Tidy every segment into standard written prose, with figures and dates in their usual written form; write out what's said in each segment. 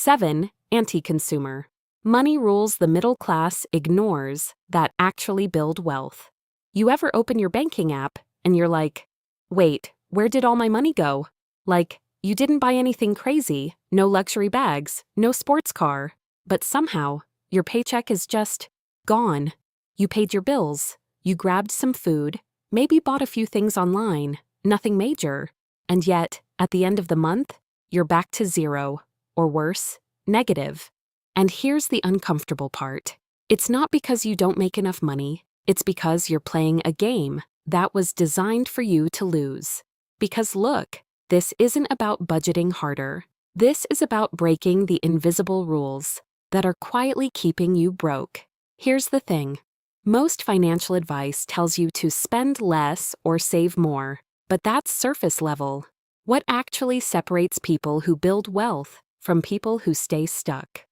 7. Anti-consumer. Money rules the middle class ignores that actually build wealth. You ever open your banking app and you're like, wait, where did all my money go? Like, you didn't buy anything crazy, no luxury bags, no sports car, but somehow your paycheck is just gone. You paid your bills, you grabbed some food, maybe bought a few things online, nothing major, and yet, at the end of the month, you're back to zero, or worse, negative. And here's the uncomfortable part. It's not because you don't make enough money, it's because you're playing a game that was designed for you to lose. Because look, this isn't about budgeting harder. This is about breaking the invisible rules that are quietly keeping you broke. Here's the thing. Most financial advice tells you to spend less or save more, but that's surface level. What actually separates people who build wealth from people who stay stuck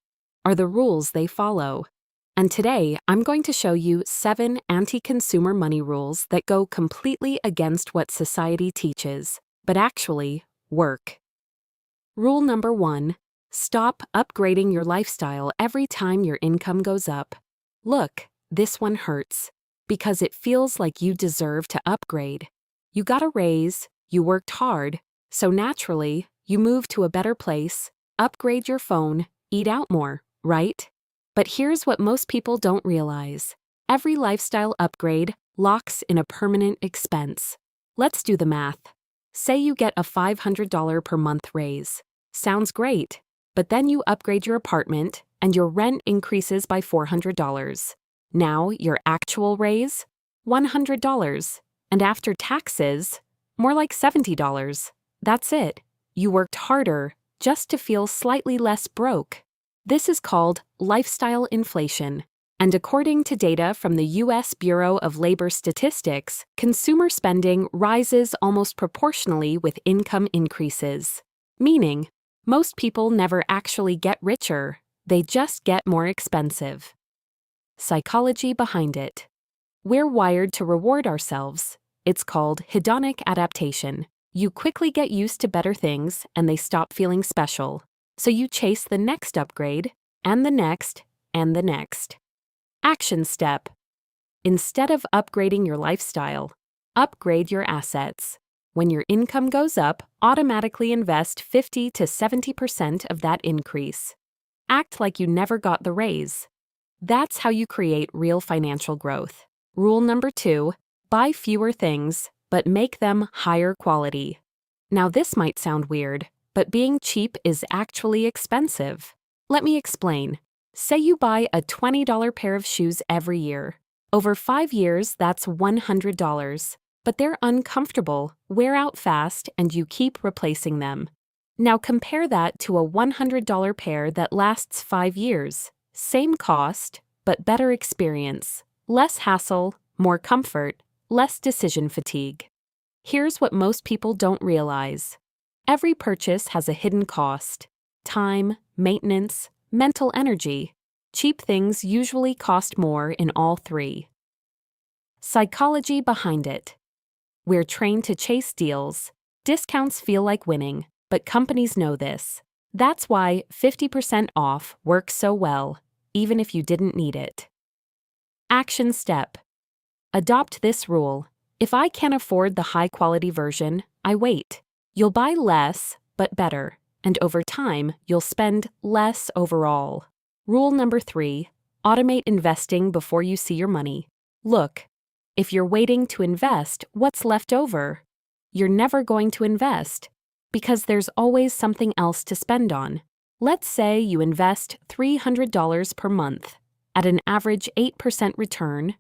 are the rules they follow. And today, I'm going to show you 7 anti-consumer money rules that go completely against what society teaches, but actually work. Rule number 1. Stop upgrading your lifestyle every time your income goes up. Look, this one hurts, because it feels like you deserve to upgrade. You got a raise, you worked hard, so naturally, you move to a better place, upgrade your phone, eat out more, right? But here's what most people don't realize. Every lifestyle upgrade locks in a permanent expense. Let's do the math. Say you get a $500 per month raise. Sounds great, but then you upgrade your apartment and your rent increases by $400. Now your actual raise? $100. And after taxes, more like $70. That's it. You worked harder just to feel slightly less broke. This is called lifestyle inflation. And according to data from the U.S. Bureau of Labor Statistics, consumer spending rises almost proportionally with income increases. Meaning, most people never actually get richer, they just get more expensive. Psychology behind it. We're wired to reward ourselves. It's called hedonic adaptation. You quickly get used to better things and they stop feeling special. So you chase the next upgrade, and the next, and the next. Action step. Instead of upgrading your lifestyle, upgrade your assets. When your income goes up, automatically invest 50 to 70% of that increase. Act like you never got the raise. That's how you create real financial growth. Rule number 2, buy fewer things, but make them higher quality. Now this might sound weird, but being cheap is actually expensive. Let me explain. Say you buy a $20 pair of shoes every year. Over 5 years, that's $100. But they're uncomfortable, wear out fast, and you keep replacing them. Now compare that to a $100 pair that lasts 5 years. Same cost, but better experience. Less hassle, more comfort, less decision fatigue. Here's what most people don't realize. Every purchase has a hidden cost. Time, maintenance, mental energy. Cheap things usually cost more in all 3. Psychology behind it. We're trained to chase deals. Discounts feel like winning, but companies know this. That's why 50% off works so well, even if you didn't need it. Action step. Adopt this rule. If I can't afford the high-quality version, I wait. You'll buy less, but better, and over time, you'll spend less overall. Rule number 3, automate investing before you see your money. Look, if you're waiting to invest, what's left over? You're never going to invest, because there's always something else to spend on. Let's say you invest $300 per month at an average 8% return.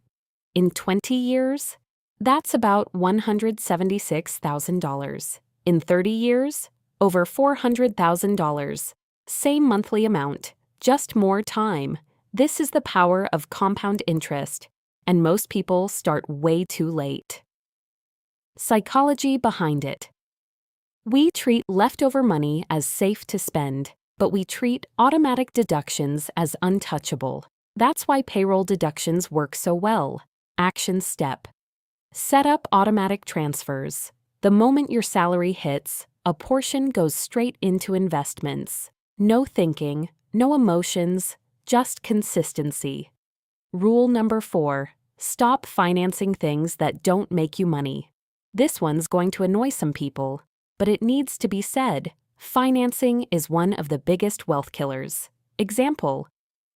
In 20 years, that's about $176,000. In 30 years, over $400,000. Same monthly amount, just more time. This is the power of compound interest, and most people start way too late. Psychology behind it. We treat leftover money as safe to spend, but we treat automatic deductions as untouchable. That's why payroll deductions work so well. Action step. Set up automatic transfers. The moment your salary hits, a portion goes straight into investments. No thinking, no emotions, just consistency. Rule number 4. Stop financing things that don't make you money. This one's going to annoy some people, but it needs to be said. Financing is one of the biggest wealth killers. Example: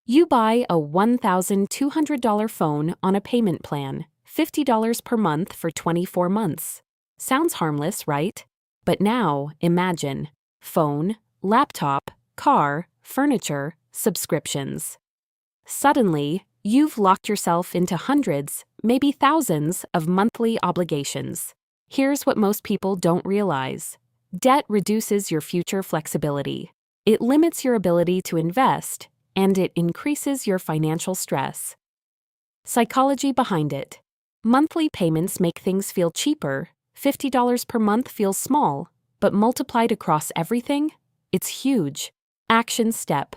you buy a $1,200 phone on a payment plan, $50 per month for 24 months. Sounds harmless, right? But now, imagine phone, laptop, car, furniture, subscriptions. Suddenly, you've locked yourself into hundreds, maybe thousands, of monthly obligations. Here's what most people don't realize. Debt reduces your future flexibility. It limits your ability to invest, and it increases your financial stress. Psychology behind it. Monthly payments make things feel cheaper. $50 per month feels small, but multiplied across everything, it's huge. Action step.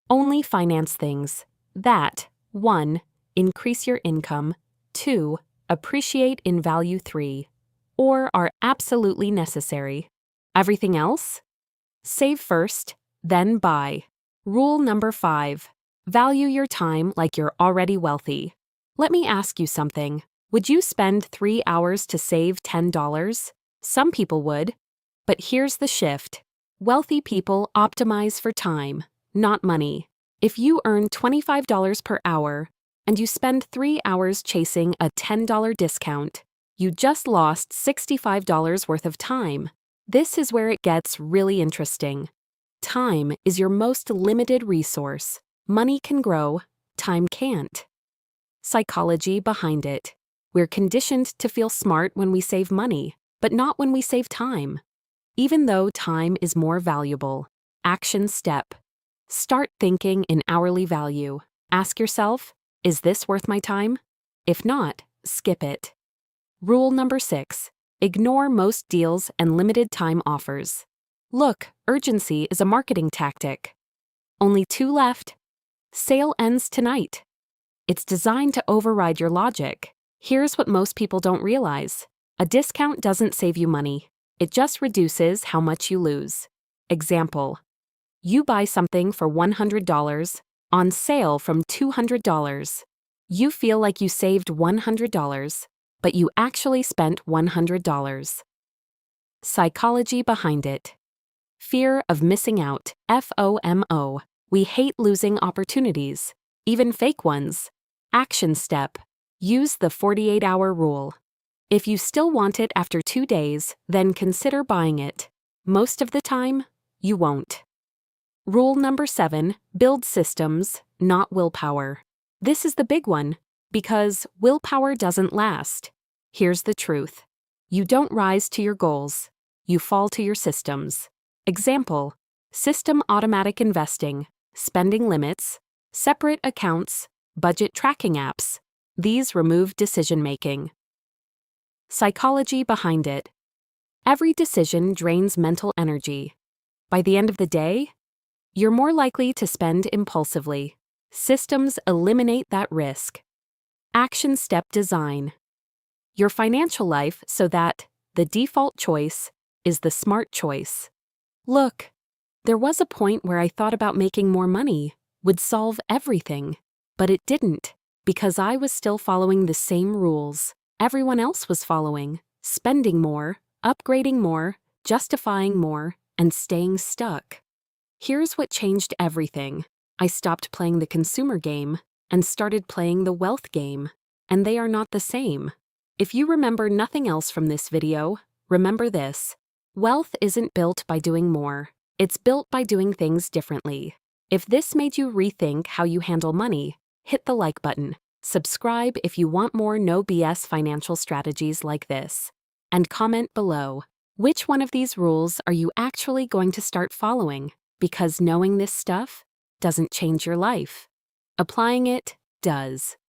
Only finance things that 1. Increase your income, 2. Appreciate in value, 3. Or are absolutely necessary. Everything else? Save first, then buy. Rule number 5. Value your time like you're already wealthy. Let me ask you something. Would you spend 3 hours to save $10? Some people would. But here's the shift. Wealthy people optimize for time, not money. If you earn $25 per hour and you spend 3 hours chasing a $10 discount, you just lost $65 worth of time. This is where it gets really interesting. Time is your most limited resource. Money can grow, time can't. Psychology behind it. We're conditioned to feel smart when we save money, but not when we save time. Even though time is more valuable. Action step. Start thinking in hourly value. Ask yourself, is this worth my time? If not, skip it. Rule number 6. Ignore most deals and limited time offers. Look, urgency is a marketing tactic. Only 2 left. Sale ends tonight. It's designed to override your logic. Here's what most people don't realize. A discount doesn't save you money. It just reduces how much you lose. Example: you buy something for $100, on sale from $200. You feel like you saved $100, but you actually spent $100. Psychology behind it. Fear of missing out, FOMO. We hate losing opportunities, even fake ones. Action step. Use the 48-hour rule. If you still want it after 2 days, then consider buying it. Most of the time, you won't. Rule number 7. Build systems, not willpower. This is the big one, because willpower doesn't last. Here's the truth. You don't rise to your goals. You fall to your systems. Example: system automatic investing, spending limits, separate accounts, budget tracking apps. These remove decision-making. Psychology behind it. Every decision drains mental energy. By the end of the day, you're more likely to spend impulsively. Systems eliminate that risk. Action step design. Your financial life so that the default choice is the smart choice. Look, there was a point where I thought about making more money would solve everything, but it didn't, because I was still following the same rules everyone else was following: spending more, upgrading more, justifying more, and staying stuck. Here's what changed everything. I stopped playing the consumer game and started playing the wealth game, and they are not the same. If you remember nothing else from this video, remember this: wealth isn't built by doing more. It's built by doing things differently. If this made you rethink how you handle money, hit the like button. Subscribe if you want more no BS financial strategies like this. And comment below, which one of these rules are you actually going to start following? Because knowing this stuff doesn't change your life. Applying it does.